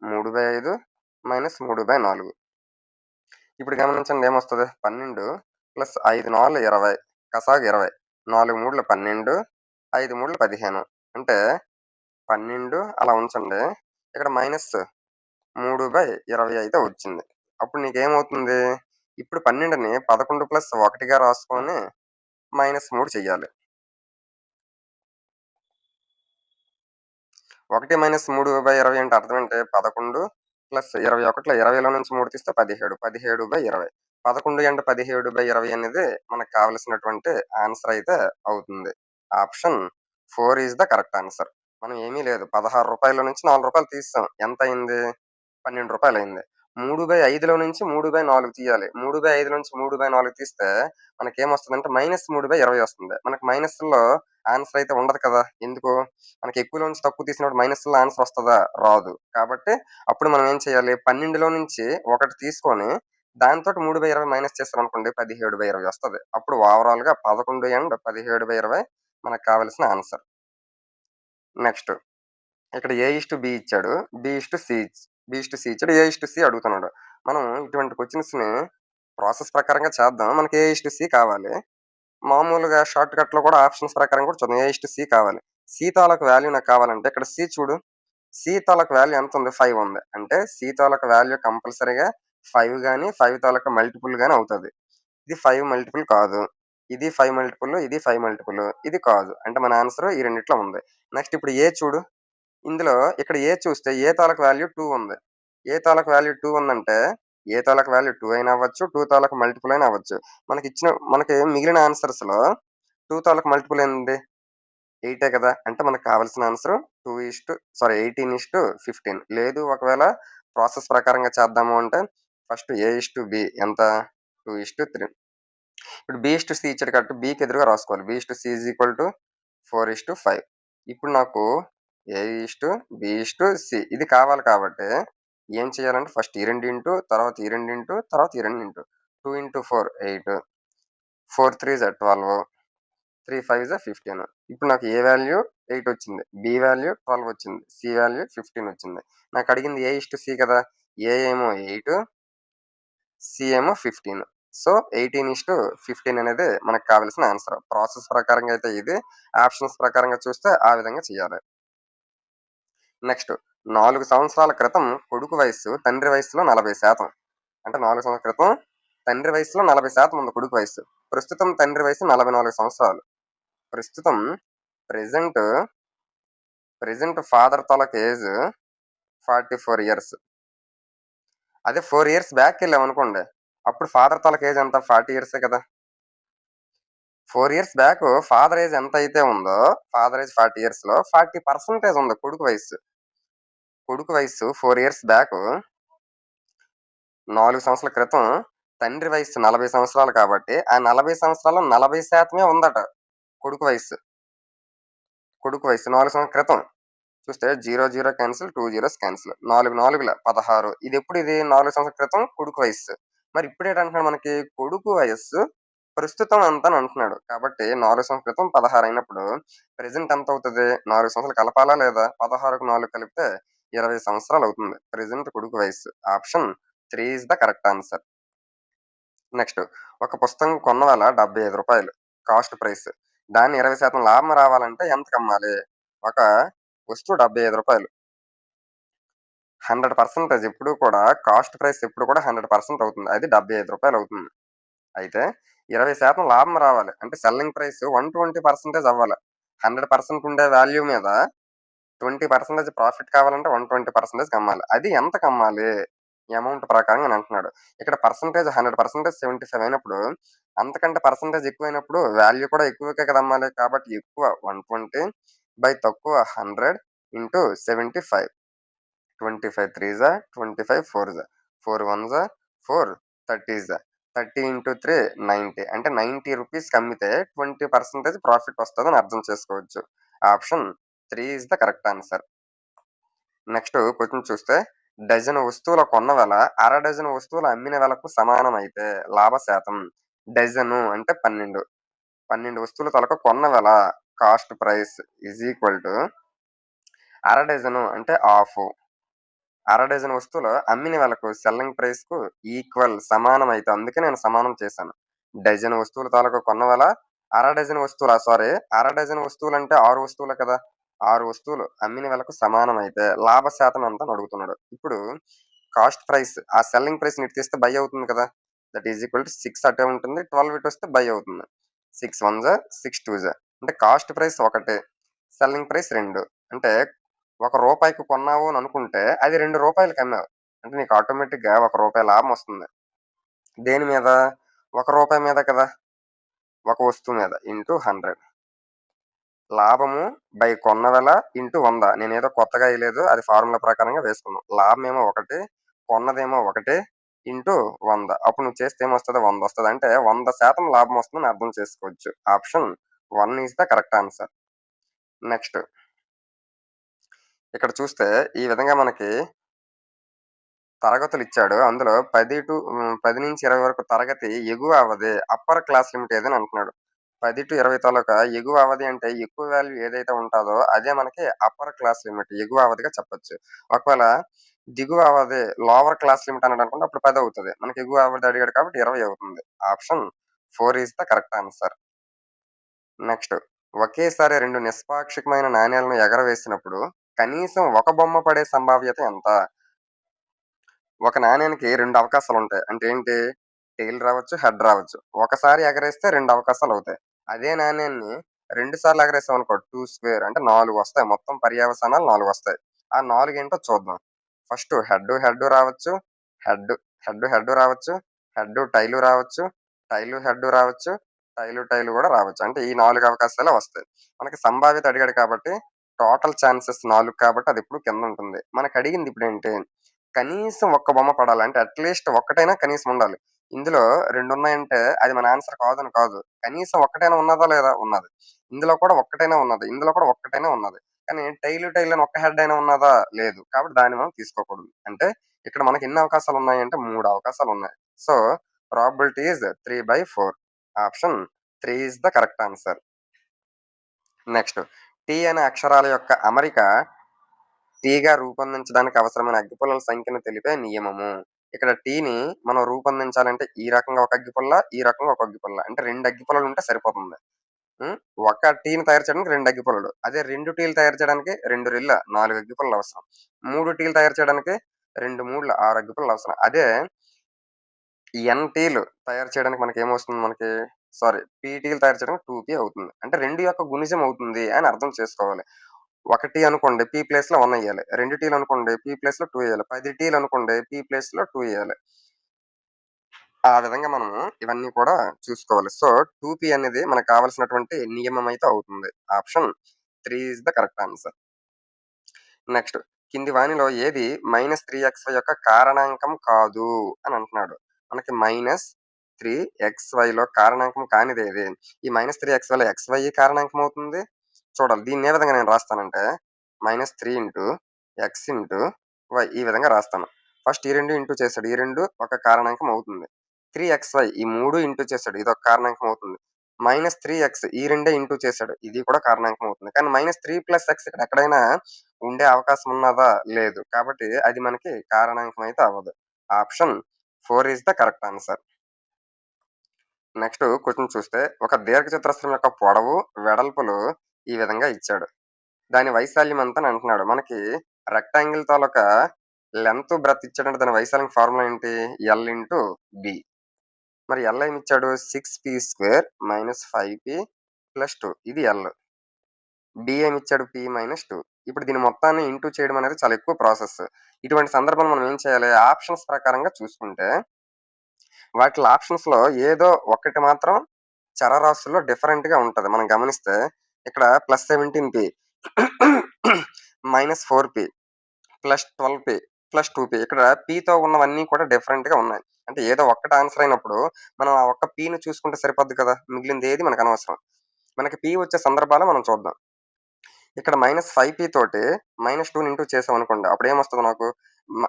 3/5 మైనస్ 3/4 ఇప్పుడు గమనించండి ఏమొస్తది? 12 ప్లస్ 5 4 20 కసాగు 20 4 మూడులు 12 5 మూడులు 15 అంటే 12 అలా ఉంచండి. ఇక్కడ మైనస్ 3/20 అయితే వచ్చింది. అప్పుడు నీకేమవుతుంది? ఇప్పుడు 12ని 11 ప్లస్ 1గా రాసుకొని -3 చెయ్యాలి. 1 - 3/20 అంటే అర్థం ఏంటి? 11 ప్లస్ 21లో 20లో నుంచి 3 తీస్తే 17. 17/20. 11 అండ్ 17/20 అనేది మనకు కావాల్సినటువంటి ఆన్సర్ అయితే అవుతుంది. Option 4 is the correct answer. మనం ఏమీ లేదు. రూ. 16లో నుంచి రూ. 4 తీసేసాం. ఎంతయింది? రూ. 12 అయింది. 3/5లో నుంచి 3/4 తీయాలి. 3/5 నుంచి 3/4 తీస్తే మనకేమొస్తదంటే -3/20 వస్తుంది. మనకు మైనస్‌లో ఆన్సర్ అయితే ఉండదు కదా! ఎందుకు? మనకి ఎక్కువలో నుంచి తక్కువ తీసినప్పుడు మైనస్‌లో ఆన్సర్ వస్తదా? రాదు. కాబట్టి అప్పుడు మనం ఏం చేయాలి? 12లో నుంచి 1 తీసుకొని దానితోటి 3/20 మైనస్ చేసామనుకోండి 17/20 వస్తది. అప్పుడు ఓవరాల్‌గా 11 అండ్ 17/20 మనకు కావాల్సిన ఆన్సర్. నెక్స్ట్ ఇక్కడ ఏ:/బి ఇచ్చాడు. బి:/సి ఇచ్చాడు. ఏ:/సి అడుగుతున్నాడు. మనం ఇటువంటి క్వెషన్స్‌ని ప్రాసెస్ ప్రకారంగా చేద్దాం. మనకి ఏ:/సి కావాలి. మామూలుగా షార్ట్ కట్‌లో కూడా ఆప్షన్స్ ప్రకారం కూడా చూద్దాం. ఏ:/సి కావాలి. సి తాలూకు వాల్యూ నాకు కావాలంటే ఇక్కడ సి చూడు. సి తాలూకు వాల్యూ ఎంతుంది? 5 ఉంది. అంటే సి తాలూకు వాల్యూ కంపల్సరీగా 5 గాని, 5 తాలూకా మల్టిపుల్ గాని అవుతది. ఇది 5 మల్టిపుల్ కాదు. ఇది 5 మల్టిపుల్, ఇది 5 మల్టిపుల్, ఇది కాదు. అంటే మన ఆన్సర్ ఈ రెండిట్లో ఉంది. నెక్స్ట్ ఇప్పుడు ఏ చూడు. ఇందులో ఇక్కడ ఏ చూస్తే ఏ తాలూకు వాల్యూ 2 ఉంది. ఏ తాలూకు వాల్యూ 2 ఉందంటే ఏ తాలూకు వాల్యూ 2 అయినా అవ్వచ్చు. 2 తాలూకు మల్టిపుల్ అయినా అవ్వచ్చు. మనకి మిగిలిన ఆన్సర్స్‌లో 2 తాలూకు మల్టిపుల్ ఏంది? 8 కదా! అంటే మనకు కావాల్సిన ఆన్సర్ 18:15 లేదు ఒకవేళ ప్రాసెస్ ప్రకారంగా చేద్దాము అంటే ఫస్ట్ ఏ:/బి ఎంత? 2:3 ఇప్పుడు బి:/సి ఇచ్చాడు కాబట్టి బికి ఎదురుగా రాసుకోవాలి. బి:/సి = 4:5 ఇప్పుడు నాకు ఏ:/బి:/సి ఇది కావాలి కాబట్టి ఏం చేయాలంటే ఫస్ట్ ఈ 2 ఇంటూ తర్వాత ఈ 2 ఇంటూ తర్వాత ఈ 2 ఇంటూ 2 ఇంటూ 4 8 4 3 12 3 5 15 ఇప్పుడు నాకు ఏ వాల్యూ 8 వచ్చింది. బి వాల్యూ 12 వచ్చింది. సి వాల్యూ 15 వచ్చింది. నాకు అడిగింది ఏ:/సి కదా! ఏ ఏమో 8 సి ఏమో 15 సో, 18:15 అనేది మనకు కావాల్సిన ఆన్సర్. ప్రాసెస్ ప్రకారంగా అయితే ఇది. ఆప్షన్స్ ప్రకారంగా చూస్తే ఆ విధంగా చేయాలి. నెక్స్ట్ 4 సంవత్సరాల క్రితం కొడుకు వయస్సు తండ్రి వయస్సులో 40% అంటే 4 సంవత్సరాల క్రితం తండ్రి వయస్సులో 40% ఉంది కొడుకు వయస్సు. ప్రస్తుతం తండ్రి వయస్సు 44 సంవత్సరాలు. ప్రస్తుతం ప్రెజెంట్, ఫాదర్ తాలూకా ఏజ్ 44 ఇయర్స్. అదే 4 ఇయర్స్ బ్యాక్‌కెళ్ళామనుకోండి. అప్పుడు ఫాదర్ తాలూకా ఏజ్ ఎంత? 40 ఇయర్సే కదా! 4 ఇయర్స్ బ్యాక్ ఫాదర్ ఏజ్ ఎంతైతే ఉందో, ఫాదర్ ఏజ్ 40 ఇయర్స్‌లో 40% ఉంది కొడుకు వయస్సు. కొడుకు వయస్సు 4 ఇయర్స్ బ్యాకు 4 సంవత్సరాల క్రితం తండ్రి వయస్సు 40 సంవత్సరాలు కాబట్టి, ఆ 40 సంవత్సరాల్లో 40% ఉందట కొడుకు వయస్సు. కొడుకు వయస్సు 4 సంవత్సరాల క్రితం. చూస్తే 0, 0 క్యాన్సిల్, 2 జీరోస్ క్యాన్సిల్. 4 నాలుగుల 16. ఇదెప్పుడిది? 4 సంవత్సరాల క్రితం కొడుకు వయస్సు. మరి ఇప్పుడేటంటున్నాడు మనకి? కొడుకు వయస్సు ప్రస్తుతం ఎంత అని అంటున్నాడు. కాబట్టి 4 సంవత్సరాల క్రితం 16 అయినప్పుడు ప్రెజెంట్ ఎంతవుతది? 4 సంవత్సరాలు కలపాలా లేదా? 16కు 4 కలిపితే 20 సంవత్సరాలవుతుంది. ప్రెజెంట్ కొడుకు వయస్సు. Option 3 is the correct answer. Next ఒక పుస్తకం కొన్న వెల రూ. 75 కాస్ట్ ప్రైస్. దాన్ని 20% లాభం రావాలంటే ఎంతకమ్మాలి? ఒక వస్తువు రూ. 75 100% ఎప్పుడు కూడా కాస్ట్ ప్రైస్ ఎప్పుడు కూడా 100% అవుతుంది. అది రూ. 75 అవుతుంది. అయితే 20% లాభం రావాలి. అంటే సెల్లింగ్ ప్రైస్ 120% అవ్వాలి. 100% ఉండే వాల్యూ మీద 20% ప్రాఫిట్ కావాలంటే 120% అమ్మాలి. అది ఎంతకమ్మాలి? అమౌంట్ ప్రకారంగా అని అంటున్నాడు. ఇక్కడ పర్సెంటేజ్ 100% 75 అయినప్పుడు అంతకంటే పర్సెంటేజ్ ఎక్కువైనప్పుడు వాల్యూ కూడా ఎక్కువకే కదా అమ్మాలి. కాబట్టి ఎక్కువ 120 బై తక్కువ 100 ఇంటూ 75. 25 3 జా 25 4 జా 4 1 జా 4 30 జా 30 ఇంటూ 3 90 అంటే 90 రూపీస్‌కి అమ్మితే 20% ప్రాఫిట్ వస్తదని అర్థం చేసుకోవచ్చు. Option 3 is the correct answer. Next question చూస్తే డజను వస్తువుల కొన్న వెల అర డజను వస్తువుల అమ్మిన వెలకు సమానమైతే లాభ శాతం. డజను అంటే 12. 12 వస్తువుల తాలూకా కొన్న వెల cost price is equal to అర డజను అంటే హాఫు. అర డజన్ వస్తువులు అమ్మిన వెలకు సెల్లింగ్ ప్రైస్‌కు ఈక్వల్ సమానమైతే అందుకే నేను సమానం చేశాను. డజన్ వస్తువుల తాలూకా కొన్న వెల అర డజన్ వస్తువుల సారీ అర డజన్ వస్తువులంటే 6 వస్తువులే కదా! 6 వస్తువులు అమ్మిన వెలకు సమానమైతే లాభ శాతం ఎంత అని అడుగుతున్నాడు. ఇప్పుడు కాస్ట్ ప్రైస్ ఆ సెల్లింగ్ ప్రైస్‌ని ఇటు తీస్తే బై అవుతుంది కదా! దట్ ఈజ్ ఈక్వల్ టు 6 అటే ఉంటుంది. 12 ఇటొస్తే బై అవుతుంది. 6 1 జా 6 2 జా అంటే కాస్ట్ ప్రైస్ ఒకటే. సెల్లింగ్ ప్రైస్ 2 అంటే రూ. 1కి కొన్నావు అని అనుకుంటే అది రూ. 2కి అమ్మావు. అంటే నీకు ఆటోమేటిక్‌గా రూ. 1 లాభం వస్తుంది. దేని మీద? రూ. 1 మీద కదా! ఒక వస్తువు మీద ఇంటూ 100 లాభము బై కొన్న వెల ఇంటూ 100 నేనేదో కొత్తగా ఎయలేదు. అది ఫార్ములా ప్రకారంగా వేసుకున్నాం. లాభమేమో ఒకటి, కొన్నదేమో ఒకటి ఇంటూ 100 అప్పుడు నువ్వు చేస్తే ఏమొస్తది? 100 వస్తది. అంటే 100% లాభం వస్తుందని అర్థం చేసుకోవచ్చు. Option 1 is the correct answer. Next ఇక్కడ చూస్తే ఈ విధంగా మనకి తరగతులిచ్చాడు. అందులో 10-20 వరకు తరగతి ఎగువ అవధి అప్పర్ క్లాస్ లిమిట్ ఏదని అంటున్నాడు. 10-20 తాలూకా ఎగువ అవధి అంటే ఎక్కువ వాల్యూ ఏదైతే ఉంటాదో అదే మనకి అప్పర్ క్లాస్ లిమిట్ ఎగువ అవధిగా చెప్పొచ్చు. ఒకవేళ దిగువ అవధి లోవర్ క్లాస్ లిమిట్ అన్నాడనుకోండి అప్పుడు 10 అవుతది. మనకి ఎగువ అవధి అడిగాడు కాబట్టి 20 అవుతుంది. Option 4 is the correct answer. Next ఒకేసారి 2 నిష్పాక్షికమైన నాణేలను ఎగరవేసినప్పుడు కనీసం ఒక బొమ్మ పడే సంభావ్యత ఎంత? ఒక నాణేనికి 2 అవకాశాలుంటాయి. అంటే ఏంటి? టెయిల్ రావచ్చు, హెడ్ రావచ్చు. ఒకసారి ఎగరేస్తే 2 అవకాశాలవుతాయి. అదే నాణేన్ని 2 సార్లు ఎగరేసామనుకో 2 స్క్వేర్ అంటే 4 వస్తాయి. మొత్తం పర్యవసానాలు 4 వస్తాయి. ఆ 4 ఏంటో చూద్దాం. ఫస్ట్ హెడ్ రావచ్చు. హెడ్, హెడ్ రావచ్చు. టైలు రావచ్చు. హెడ్ రావచ్చు. టైలు గూడా రావచ్చు. అంటే ఈ 4 అవకాశాలే వస్తాయి. మనకి సంభావ్యత అడిగాడు కాబట్టి టోటల్ ఛాన్సెస్ 4 కాబట్టి అదెప్పుడు కిందుంటుంది. మనకడిగింది ఇప్పుడేంటి? కనీసం ఒక్క బొమ్మ పడాలి. అంటే అట్‌లీస్ట్ ఒక్కటైనా కనీసం ఉండాలి. ఇందులో 2 ఉన్నాయంటే అది మన ఆన్సర్ కాదని కాదు. కనీసం ఒక్కటైనా ఉన్నదా లేదా? ఉన్నది. ఇందులో కూడా ఒక్కటైనా ఉన్నది. ఇందులో కూడా ఒక్కటైనా ఉన్నది. కానీ టైల్ అని ఒక్క హెడ్ అయినా ఉన్నదా? లేదు. కాబట్టి దాన్ని మనం తీసుకోకూడదు. అంటే ఇక్కడ మనకి ఎన్ని అవకాశాలున్నాయంటే 3 అవకాశాలున్నాయి. సో, probability is 3/4. Option 3 is the correct answer. Next T అనే అక్షరాల యొక్క అమరిక టీగా రూపొందించడానికి అవసరమైన అగ్గిపుల్లల సంఖ్యను తెలిపే నియమము. ఇక్కడ టీని మనం రూపొందించాలంటే ఈ రకంగా ఒక అగ్గిపుల్ల, ఈ రకంగా ఒక అగ్గిపుల్ల. అంటే 2 అగ్గిపుల్లలుంటే సరిపోతుంది. హ్మ్. ఒక టీని తయారు చేయడానికి 2 అగ్గిపుల్లలు. అదే 2 టీలు తయారు చేయడానికి 2 రెళ్ళ 4 అగ్గిపుల్లలవసరం. 3 టీలు తయారు చేయడానికి 2 మూడుల 6 అగ్గిపుల్లలవసరం. అదే ఎన్ టీలు తయారు చేయడానికి మనకేమొస్తుంది మనకి సారీ పీ టీలు తయారు చేయడానికి 2 పీ అవుతుంది. అంటే 2 యొక్క గుణిజం అవుతుంది అని అర్థం చేసుకోవాలి. 1 టీ అనుకోండి పీ ప్లేస్‌లో 1 ఎయ్యాలి. 2 టీలు అనుకోండి పీ ప్లేస్‌లో 2 ఎయ్యాలి. 10 టీలు అనుకోండి పీ ప్లేస్‌లో 2 ఎయ్యాలి. ఆ విధంగా మనము ఇవన్నీ కూడా చూసుకోవాలి. సో, 2పీ అనేది మనకు కావాల్సినటువంటి నియమం అయితే అవుతుంది. Option 3 is the correct answer. Next కింది వానిలో ఏది -3xy యొక్క కారణాంకం కాదు అని అంటున్నాడు. మనకి -3xyలో కారణాంకం కానిదేది? ఈ -3xyలో xy కారణాంకం అవుతుంది. చూడాలి. దీన్ని ఏ విధంగా నేను రాస్తానంటే -3 ఇంటూ x ఇంటూ y ఈ విధంగా రాస్తాను. ఫస్ట్ ఈ 2 ఇంటూ చేసాడు. ఈ 2 ఒక కారణాంకం అవుతుంది. 3xy ఈ 3 ఇంటూ చేసాడు. ఇదొక కారణాంకం అవుతుంది. -3x ఈ రెండే ఇంటూ చేసాడు. ఇది కూడా కారణాంకం అవుతుంది. కానీ -3+x ఇక్కడ ఎక్కడైనా ఉండే అవకాశం ఉన్నదా? లేదు. కాబట్టి అది మనకి కారణాంకం అయితే అవ్వదు. Option 4 is the correct answer. Next question చూస్తే ఒక దీర్ఘచతురస్రం యొక్క పొడవు, వెడల్పులు ఈ విధంగా ఇచ్చాడు. దాని వైశాల్యం ఎంత అని అంటున్నాడు. మనకి రెక్టాంగిల్ తాలూకా లెంత్, బ్రెడ్త్ ఇచ్చాడంటే దాని వైశాల్యం ఫార్ములా ఏంటి? L into B. మరి ఎల్ ఏమిచ్చాడు? 6p² - 5p + 2 ఇది ఎల్. బి ఏమిచ్చాడు? p - 2. ఇప్పుడు దీని మొత్తాన్ని ఇంటూ చేయడం అనేది చాలా ఎక్కువ ప్రాసెస్. ఇటువంటి సందర్భంలో మనం ఏం చేయాలి? ఆప్షన్స్ ప్రకారంగా చూసుకుంటే వాటిలో ఆప్షన్స్‌లో ఏదో ఒకటి మాత్రం చరరాశుల్లో డిఫరెంట్‌గా ఉంటది. మనం గమనిస్తే ఇక్కడ +17p -4p +12p +2p ఇక్కడ పీతో ఉన్నవన్నీ కూడా డిఫరెంట్‌గా ఉన్నాయి. అంటే ఏదో ఒక్కటి ఆన్సర్ అయినప్పుడు మనం ఆ ఒక్క పీని చూసుకుంటే సరిపోద్ది కదా! మిగిలిందేది మనకనవసరం. మనకి పీ వచ్చే సందర్భాలు మనం చూద్దాం. ఇక్కడ -5p తోటి -2ని ఇంటూ చేసామనుకోండి. అప్పుడేమొస్తది నాకు మ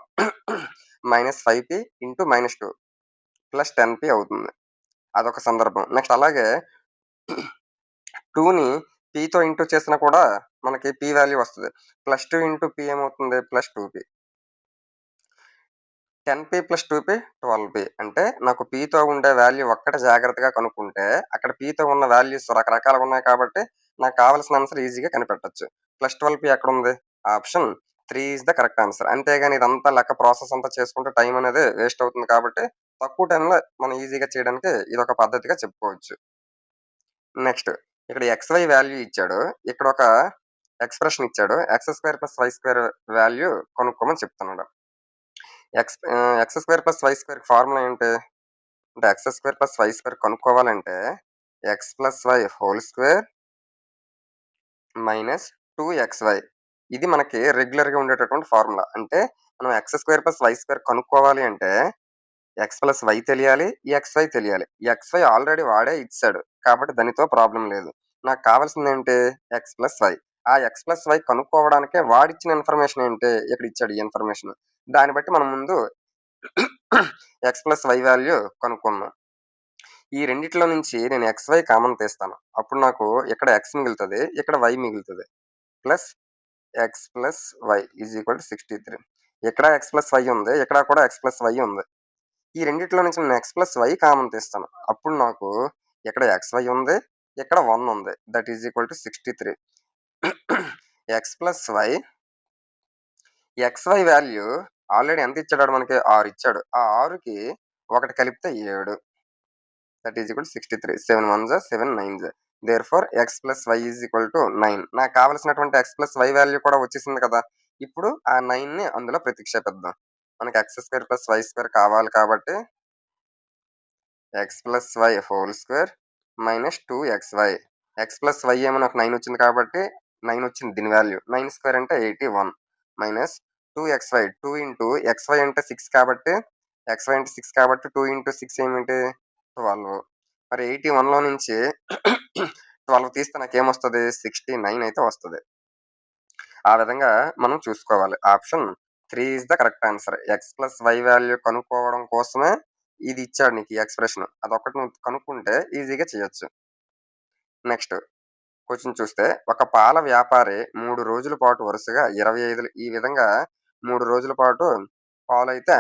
-5p ఇంటూ -2 +10p అవుతుంది. అదొక సందర్భం. నెక్స్ట్ అలాగే 2ని పీతో ఇంటూ చేసినా కూడా మనకి పీ వాల్యూ వస్తది. +2 ఇంటూ పీ ఏమవుతుంది? +2p. 10p + 2p 12p. అంటే నాకు పీతో ఉండే వాల్యూ ఒక్కటి జాగ్రత్తగా కనుక్కుంటే, అక్కడ పీతో ఉన్న వాల్యూస్ రకరకాలుగున్నాయి కాబట్టి, నాకు కావాల్సిన ఆన్సర్ ఈజీగా కనిపెట్టొచ్చు. +12p ఎక్కడుంది? Option 3 is the correct answer. అంతేగాని ఇదంతా లెక్క ప్రాసెస్ అంతా చేసుకుంటే టైం అనేది వేస్ట్ అవుతుంది కాబట్టి, తక్కువ టైంలో మనం ఈజీగా చేయడానికి ఇదొక పద్ధతిగా చెప్పుకోవచ్చు. నెక్స్ట్ ఇక్కడ xy వాల్యూ ఇచ్చాడు. ఇక్కడొక ఎక్స్‌ప్రెషన్ ఇచ్చాడు. x² + y² వాల్యూ కనుక్కోమని చెప్తున్నాడు. x² + y² ఫార్ములా ఏంటి? అంటే x² + y² కనుక్కోవాలంటే x + y whole square minus 2xy. ఇది మనకి రెగ్యులర్‌గా ఉండేటటువంటి ఫార్ములా. అంటే మనం x² + y² కనుక్కోవాలి అంటే x + y తెలియాలి, xy తెలియాలి. xy ఆల్రెడీ వాడే ఇచ్చేసాడు. కాబట్టి దానితో ప్రాబ్లమ్ లేదు. నాకు కావాల్సిందేంటి? x + y. ఆ x + y కనుక్కోవడానికే వాడిచ్చిన ఇన్ఫర్మేషన్ ఏంటి? ఇక్కడ ఇచ్చాడు ఈ ఇన్ఫర్మేషన్. దాన్ని బట్టి మనం ముందు x + y వాల్యూ కనుక్కుందాం. ఈ రెండిట్లో నుంచి నేను xy కామన్ తీస్తాను. అప్పుడు నాకు ఇక్కడ x మిగులుతది. ఇక్కడ y మిగులుతది. Plus x + y = 63. ఇక్కడ x + y ఉంది. ఇక్కడ కూడా x + y ఉంది. ఈ రెండిట్లో నుంచి నేను x + y కామన్ తీస్తాను. అప్పుడు నాకు ఇక్కడ xy ఉంది. ఇక్కడ 1 ఉంది. That is equal to 63. x + y xy value already ఎంత ఇచ్చాడు మనకి? 6 ఇచ్చాడు. ఆ 6కి 1 కలిపితే 7. That is equal to 63. 7 1 జా 7 9 జా. Therefore x + y = 9. నాకు కావాల్సినటువంటి x + y వాల్యూ కూడా వచ్చేసింది కదా! ఇప్పుడు ఆ 9ని అందులో ప్రతిక్షేపిద్దాం. మనకి x² + y² కావాలి కాబట్టి x + y whole square minus 2xy. x + y ఏమో నాకు 9 వచ్చింది కాబట్టి 9 వచ్చింది దీని వాల్యూ. 9 స్క్వేర్ అంటే 81 మైనస్ 2xy. 2 ఇంటూ xy అంటే 6 కాబట్టి xy అంటే 6 కాబట్టి 2 ఇంటూ 6 ఏమిటి? 12. మరి 81లో నుంచి 12 తీస్తే నాకేమొస్తది? 69 అయితే వస్తది. ఆ విధంగా మనం చూసుకోవాలి. Option 3 is the correct answer. x + y value కనుక్కోవడం కోసమే ఇది ఇచ్చాడు నీకు ఈ ఎక్స్‌ప్రెషన్. అదొక్కటి నువ్వు కనుక్కుంటే ఈజీగా చేయొచ్చు. నెక్స్ట్ క్వెషన్ చూస్తే ఒక పాల వ్యాపారి 3 రోజుల పాటు వరుసగా 25 ఈ విధంగా 3 రోజుల పాటు పాలైతే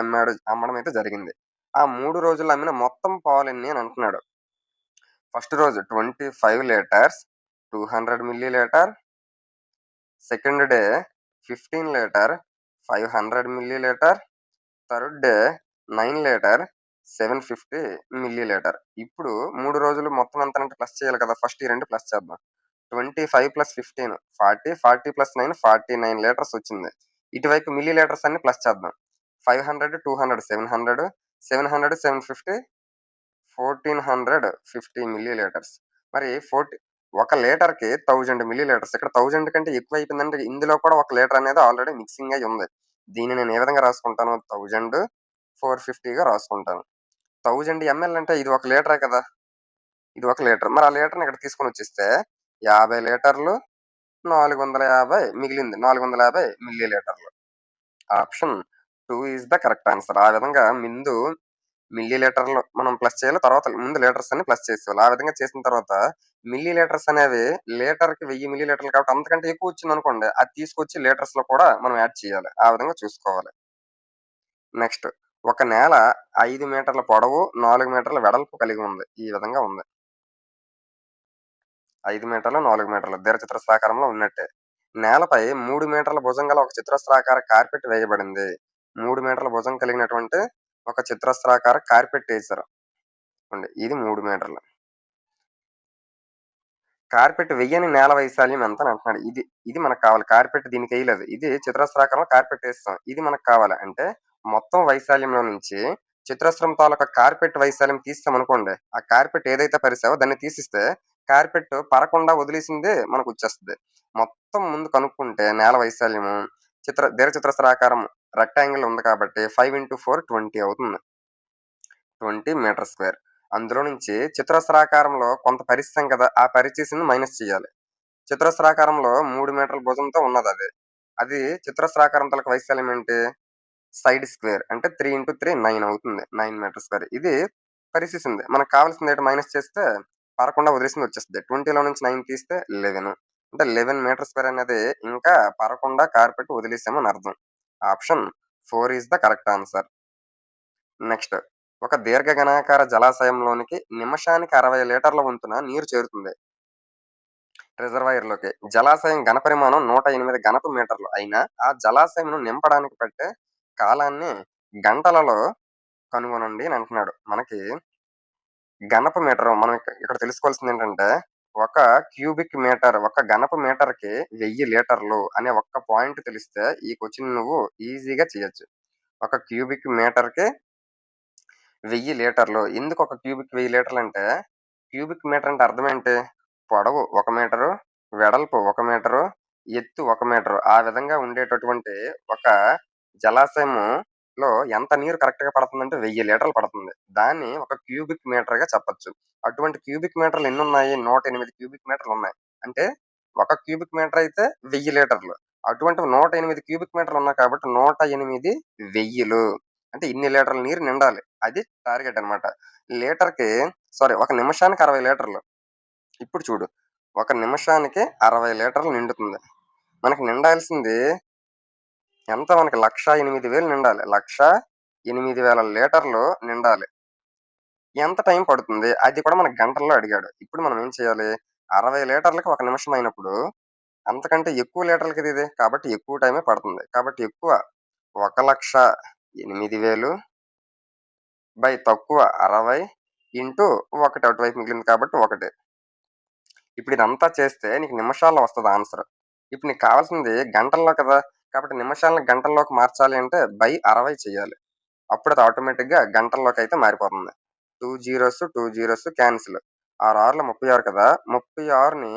అమ్మడం అయితే జరిగింది. ఆ 3 రోజుల్లో అమ్మిన మొత్తం పాలెన్ని అని అంటున్నాడు. ఫస్ట్ రోజు 25 litres, 200 milli litre. Second day 15 litre, 500 milli litre. Third day 9 litre, 750 milli litre. ఇప్పుడు 3 రోజులు మొత్తం ఎంతనంటే ప్లస్ చేయాలి కదా! ఫస్ట్ ఈ 2 ప్లస్ చేద్దాం. 25 + 15 40, 40 + 9 49 లీటర్స్ వచ్చింది. ఇటువైపు మిల్లీ లీటర్స్ అన్ని ప్లస్ చేద్దాం. 500, 200 700, 700, 750 1450 మిల్లీ లీటర్స్. మరి ఒక లీటర్‌కి 1000 మిల్లీ లీటర్స్. ఇక్కడ 1000 కంటే ఎక్కువ అయిపోయిందంటే ఇందులో కూడా ఒక లీటర్ అనేది ఆల్రెడీ మిక్సింగ్ అయ్యి ఉంది. దీన్ని నేను ఏ విధంగా రాసుకుంటాను? 1000 450గా రాసుకుంటాను. 1000 ఎంఎల్ అంటే ఇది ఒక లీటరే కదా! ఇది ఒక లీటర్. మరి ఆ లీటర్‌ని ఇక్కడ తీసుకొనొచ్చేస్తే 50 లీటర్లు 450 మిగిలింది. 450 మిల్లీ లీటర్లు. Option 2 is the correct answer. ఆ విధంగా ముందు మిల్లీ లీటర్లు మనం ప్లస్ చేయాలి. తర్వాత ముందు లీటర్స్ అన్ని ప్లస్ చేసేయాలి. ఆ విధంగా చేసిన తర్వాత మిల్లీ లీటర్స్ అనేవి లీటర్‌కి 1000 మిల్లీ లీటర్లు కాబట్టి అంతకంటే ఎక్కువ వచ్చిందనుకోండి, అది తీసుకొచ్చి లీటర్స్‌లో కూడా మనం యాడ్ చేయాలి. ఆ విధంగా చూసుకోవాలి. నెక్స్ట్ ఒక నేల 5 మీటర్ల పొడవు, 4 మీటర్ల వెడల్పు కలిగి ఉంది. ఈ విధంగా ఉంది. 5 మీటర్లు, 4 మీటర్లు దీర్ఘచతురస్రాకారంలో ఉన్నట్టే. నేలపై 3 మీటర్ల భుజం గల ఒక చతురస్రాకార కార్పెట్ వేయబడింది. 3 మీటర్ల భుజం కలిగినటువంటి ఒక చతురస్రాకార కార్పెట్ ఏశారు. ఇది 3 మీటర్లు. కార్పెట్ వెయ్యని నేల వైశాల్యం ఎంత అని అంటున్నాడు. ఇది మనకు కావాలి. కార్పెట్ దీనికెయలేదు. ఇది చతురస్రాకారంలో కార్పెట్ ఏసేసాం. ఇది మనకు కావాలి. అంటే మొత్తం వైశాల్యంలో నుంచి చతురస్రం తాలూకా కార్పెట్ వైశాల్యం తీసేసామనుకోండి. ఆ కార్పెట్ ఏదైతే పరిసావో దాన్ని తీసిస్తే కార్పెట్ పరకుండా వదిలేసిందే మనకొచ్చేస్తది. మొత్తం ముందు కనుక్కుంటే నేల వైశాల్యము దీర్ఘచతురస్రాకారం రెక్టాంగిల్ ఉంది కాబట్టి 5 × 4 20 అవుతుంది. 20 మీటర్ స్క్వేర్. అందులో నుంచి చతురస్రాకారంలో కొంత పరిసేసాం కదా! ఆ పరిచేసింది మైనస్ చేయాలి. చతురస్రాకారంలో 3 మీటర్ల భుజంతో ఉన్నదది. అది చతురస్రాకారం తాలూకా వైశాల్యం ఏంటి? సైడ్ స్క్వేర్ అంటే 3 × 3 9 అవుతుంది. 9 మీటర్ స్క్వేర్. ఇది పరిసేసింది. మనకు కావాల్సిందేంటి మైనస్ చేస్తే పరకుండా వదిలేసింది వచ్చేస్తది. 20లో నుంచి 9 తీస్తే 11. అంటే 11 మీటర్ స్క్వేర్ అనేది ఇంకా పరకుండా కార్పెట్ వదిలేసామని అర్థం. Option 4 is the correct answer. Next ఒక దీర్ఘఘనాకార జలాశయంలోనికి నిమిషానికి 60 లీటర్ల వంతున నీరు చేరుతుంది రిజర్వాయర్‌లోకి. జలాశయం ఘనపరిమాణం 108 ఘనపు మీటర్లు అయినా, ఆ జలాశయంను నింపడానికి పట్టే కాలాన్ని గంటలలో కనుగొనండి అని అంటున్నాడు. మనకి ఘనపు మీటరు మనం ఇక్కడ తెలుసుకోవాల్సిందేంటంటే, ఒక క్యూబిక్ మీటర్, ఒక ఘనపు మీటర్‌కి 1000 లీటర్లు అనే ఒక్క పాయింట్ తెలిస్తే ఈ క్వెషన్ నువ్వు ఈజీగా చేయొచ్చు. ఒక క్యూబిక్ మీటర్‌కి 1000 లీటర్లు. ఎందుకు ఒక క్యూబిక్ 1000 లీటర్లంటే, క్యూబిక్ మీటర్ అంటే అర్థమేంటి? పొడవు 1 మీటరు, వెడల్పు 1 మీటరు, ఎత్తు 1 మీటరు. ఆ విధంగా ఉండేటటువంటి ఒక జలాశయములో ఎంత నీరు కరెక్ట్‌గా పడుతుందంటే 1000 లీటర్లు పడుతుంది. దాన్ని ఒక క్యూబిక్ మీటర్‌గా చెప్పొచ్చు. అటువంటి క్యూబిక్ మీటర్లు ఎన్నున్నాయి? 108 క్యూబిక్ మీటర్లున్నాయి. అంటే ఒక క్యూబిక్ మీటర్ అయితే 1000 లీటర్లు. అటువంటివి 108 క్యూబిక్ మీటర్లున్నాయి కాబట్టి 108 వెయ్యిలు. అంటే ఇన్ని లీటర్ల నీరు నిండాలి. అది టార్గెట్ అన్నమాట. లీటర్‌కి ఒక నిమిషానికి 60 లీటర్లు. ఇప్పుడు చూడు. ఒక నిమిషానికి 60 లీటర్లు నిండుతుంది. మనకి నిండాల్సింది ఎంత మనకి 1,08,000 నిండాలి. 1,08,000 లీటర్లు నిండాలి. ఎంత టైం పడుతుంది? అది కూడా మనకు గంటల్లో అడిగాడు. ఇప్పుడు మనం ఏం చేయాలి? 60 లీటర్లకి ఒక నిమిషం అయినప్పుడు అంతకంటే ఎక్కువ లీటర్లు కదా ఇది. కాబట్టి ఎక్కువ టైమే పడుతుంది. కాబట్టి ఎక్కువ 1,08,000 తక్కువ 60 ఇంటూ 1 అటువైపు మిగిలింది కాబట్టి 1. ఇప్పుడు ఇదంతా చేస్తే నీకు నిమిషాల్లో వస్తది ఆన్సర్. ఇప్పుడు నీకు కావాల్సింది గంటల్లో కదా! కాబట్టి నిమిషాలను గంటల్లోకి మార్చాలి అంటే 60 చేయాలి. అప్పుడు అది ఆటోమేటిక్‌గా గంటల్లోకైతే మారిపోతుంది. 2 జీరోస్, 2 జీరోస్ క్యాన్సిల్. 6 ఆరుల 36 కదా! 36ని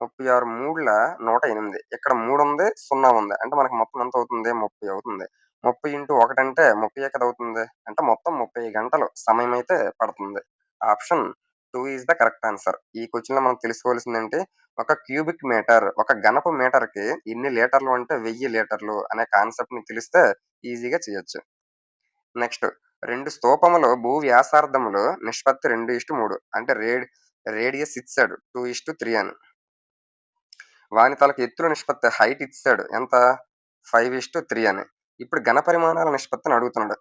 36 మూడుల 108. ఇక్కడ 3 ఉంది, 0 ఉంది. అంటే మనకు మొత్తం ఎంత అవుతుంది? 30 అవుతుంది. 30 ఇంటూ 1 అంటే 30 కదా అవుతుంది. అంటే మొత్తం 30 గంటలు సమయం అయితే పడుతుంది. Option 2 is the correct answer. ఈ క్వెషన్‌లో మనం తెలుసుకోవాల్సిందేంటి? ఒక క్యూబిక్ మీటర్, ఒక ఘనపు మీటర్‌కి ఎన్ని లీటర్లు అంటే 1000 లీటర్లు అనే కాన్సెప్ట్ నీకు తెలిస్తే ఈజీగా చేయొచ్చు. నెక్స్ట్ 2 స్తూపములు భూ వ్యాసార్థములు నిష్పత్తి 2:3 అంటే రేడియస్ ఇచ్చాడు 2:3 అని. వాని తాలూకు ఎత్తుల నిష్పత్తి హైట్ ఇచ్చేసాడు ఎంత? 5:3 అని. ఇప్పుడు ఘనపరిమాణాల నిష్పత్తిని అడుగుతున్నాడు.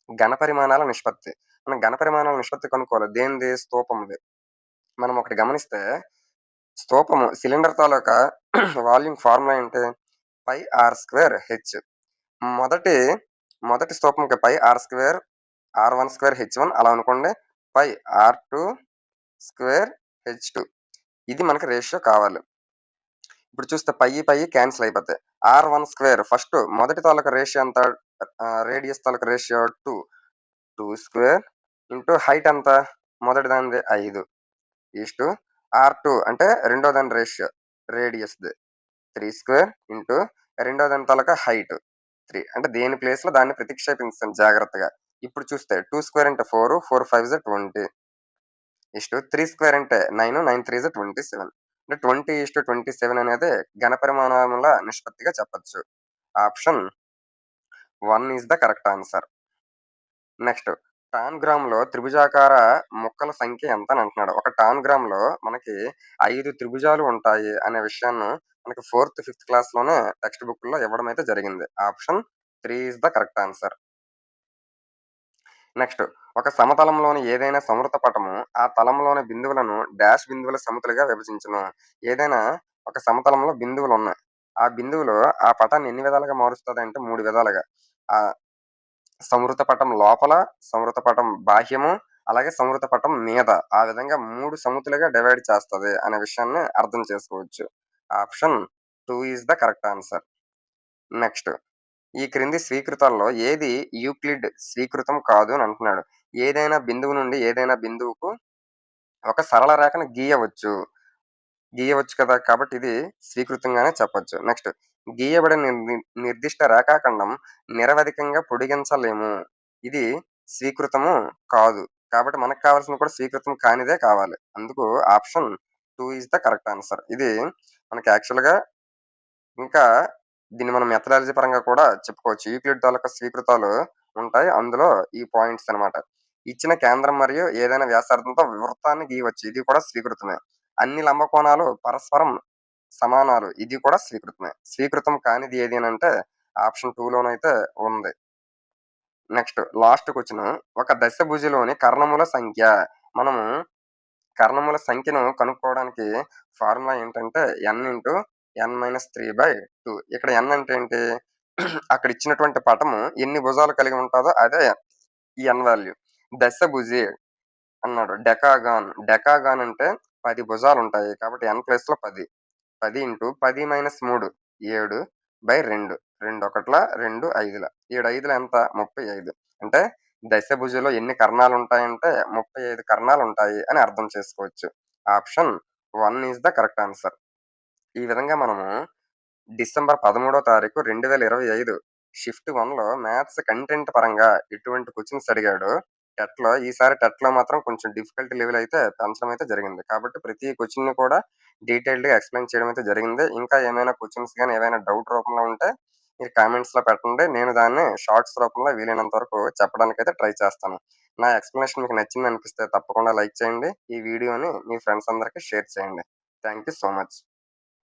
ఘనపరిమాణాల నిష్పత్తి. మనం ఘనపరిమాణాల నిష్పత్తి కనుక్కోవాలి. దేనిది? స్తూపంది. మనం ఒకటి గమనిస్తే స్తూపము సిలిండర్ తాలూకా వాల్యూమ్ ఫార్ములా ఏంటి? పై ఆర్ స్క్వేర్ హెచ్. మొదటి మొదటి స్తూపంకి పై ఆర్ స్క్వేర్ ఆర్1 స్క్వేర్ హెచ్1 అలా అనుకోండి. పై ఆర్2 స్క్వేర్ హెచ్2 ఇది మనకి రేషియో కావాలి. ఇప్పుడు చూస్తే పై క్యాన్సిల్ అయిపోతాయి. ఆర్1 స్క్వేర్ ఫస్ట్ మొదటి తాలూకా రేషియో ఎంత? రేడియస్ తాలూకా రేషియో 2. 2 స్క్వేర్ ఇంటూ హైట్ ఎంత? మొదటి దానిది 5 ఈస్టు ఆర్2 అంటే రెండో దాని రేషియో రేడియస్‌ది 3 స్క్వేర్ ఇంటూ రెండో దాని తాలూకా హైట్ 3 అంటే దేని ప్లేస్‌లో దాన్ని ప్రతిక్షేపించాను జాగ్రత్తగా. ఇప్పుడు చూస్తే 2 స్క్వేర్ అంటే 4, 4 5 20 ఈస్టు 3 స్క్వేర్ అంటే 9, 9 3 27 అంటే 20:27 అనేది ఘనపరిమాణముల నిష్పత్తిగా చెప్పొచ్చు. Option 1 is the correct answer. Next టాన్ గ్రామ్‌లో త్రిభుజాకార ముక్కల సంఖ్య ఎంత అని అంటున్నాడు. ఒక టాన్ గ్రామ్‌లో మనకి 5 త్రిభుజాలు ఉంటాయి అనే విషయాన్ని మనకి 4థ్, 5థ్ క్లాస్‌లోనే టెక్స్ట్ బుక్‌లో ఇవ్వడం అయితే జరిగింది. Option 3 is the correct answer. Next ఒక సమతలంలోని ఏదైనా సంవృత పటము ఆ తలంలోని బిందువులను డాష్ బిందువుల సమితులుగా విభజించును. ఏదైనా ఒక సమతలంలో బిందువులున్నాయి. ఆ బిందువులు ఆ పటాన్ని ఎన్ని విధాలుగా మారుస్తదంటే 3 విధాలుగా. ఆ సంవృత పటం లోపల, సంవృత పటం బాహ్యము, అలాగే సంవృత పటం మీద. ఆ విధంగా 3 సమితులుగా డివైడ్ చేస్తది అనే విషయాన్ని అర్థం చేసుకోవచ్చు. Option 2 is the correct answer. Next ఈ క్రింది స్వీకృతాల్లో ఏది యూక్లిడ్ స్వీకృతం కాదు అని అంటున్నాడు. ఏదైనా బిందువు నుండి ఏదైనా బిందువుకు ఒక సరళ రేఖను గీయవచ్చు. గీయవచ్చు కదా! కాబట్టి ఇది స్వీకృతంగానే చెప్పొచ్చు. నెక్స్ట్ గీయబడిన నిర్దిష్ట రేఖాఖండం నిరవధికంగా పొడిగించలేము. ఇది స్వీకృతము కాదు. కాబట్టి మనకు కావాల్సింది కూడా స్వీకృతం కానిదే కావాలి. అందుకు option 2 is the correct answer. ఇది మనకి యాక్చువల్‌గా ఇంకా దీన్ని మనం మెథడాలజీ పరంగా కూడా చెప్పుకోవచ్చు. యూక్లిడ్ తాలూకా స్వీకృతాలు ఉంటాయి. అందులో ఈ పాయింట్స్ అన్నమాట. ఇచ్చిన కేంద్రం మరియు ఏదైనా వ్యాసార్థంతో వృత్తాన్ని గీయవచ్చు. ఇది కూడా స్వీకృతమే. అన్ని లంబకోణాలు పరస్పరం సమానాలు. ఇది కూడా స్వీకృతమే. స్వీకృతం కానిది ఏది అనంటే ఆప్షన్ 2 లోనైతే ఉంది. Next last question. ఒక దశభుజిలోని కర్ణముల సంఖ్య. మనము కర్ణముల సంఖ్యను కనుక్కోవడానికి ఫార్ములా ఏంటంటే n/n-3/2. ఇక్కడ n అంటే ఏంటి? అక్కడ ఇచ్చినటువంటి పటము ఎన్ని భుజాలు కలిగి ఉంటదో అదే n వాల్యూ. దశభుజి అన్నాడు. డెకాగాన్. డెకాగాన్ అంటే 10 భుజాలుంటాయి. కాబట్టి n ప్లేస్‌లో 10. 10 ఇంటూ 10-3 7/2. 2 ఒకట్ల 2 ఐదుల. 7 ఐదుల ఎంత? 35. అంటే దశభుజిలో ఎన్ని కర్ణాలుంటాయంటే 35 కర్ణాలుంటాయి అని అర్థం చేసుకోవచ్చు. Option 1 is the correct answer. ఈ విధంగా మనము డిసెంబర్ 13వ తారీఖు 2025 షిఫ్ట్ 1లో మ్యాథ్స్ కంటెంట్ పరంగా ఎటువంటి క్వెషన్స్ అడిగాడో ఈసారి టెట్‌లో మాత్రం కొంచెం డిఫికల్టీ లెవెల్ అయితే పెంచడం అయితే జరిగింది. కాబట్టి ప్రతి క్వెషన్‌ని కూడా డీటెయిల్డ్‌గా ఎక్స్‌ప్లెయిన్ చేయడం అయితే జరిగింది. ఇంకా ఏమైనా క్వెషన్స్ గాని ఏవైనా డౌట్ రూపంలో ఉంటే మీరు కామెంట్స్‌లో పెట్టండి. నేను దాన్ని షార్ట్స్ రూపంలో వీలైనంత వరకు చెప్పడానికైతే ట్రై చేస్తాను. నా ఎక్స్‌ప్లనేషన్ మీకు నచ్చిందనిపిస్తే తప్పకుండా లైక్ చేయండి. ఈ వీడియోని మీ ఫ్రెండ్స్ అందరికి షేర్ చేయండి. Thank you so much.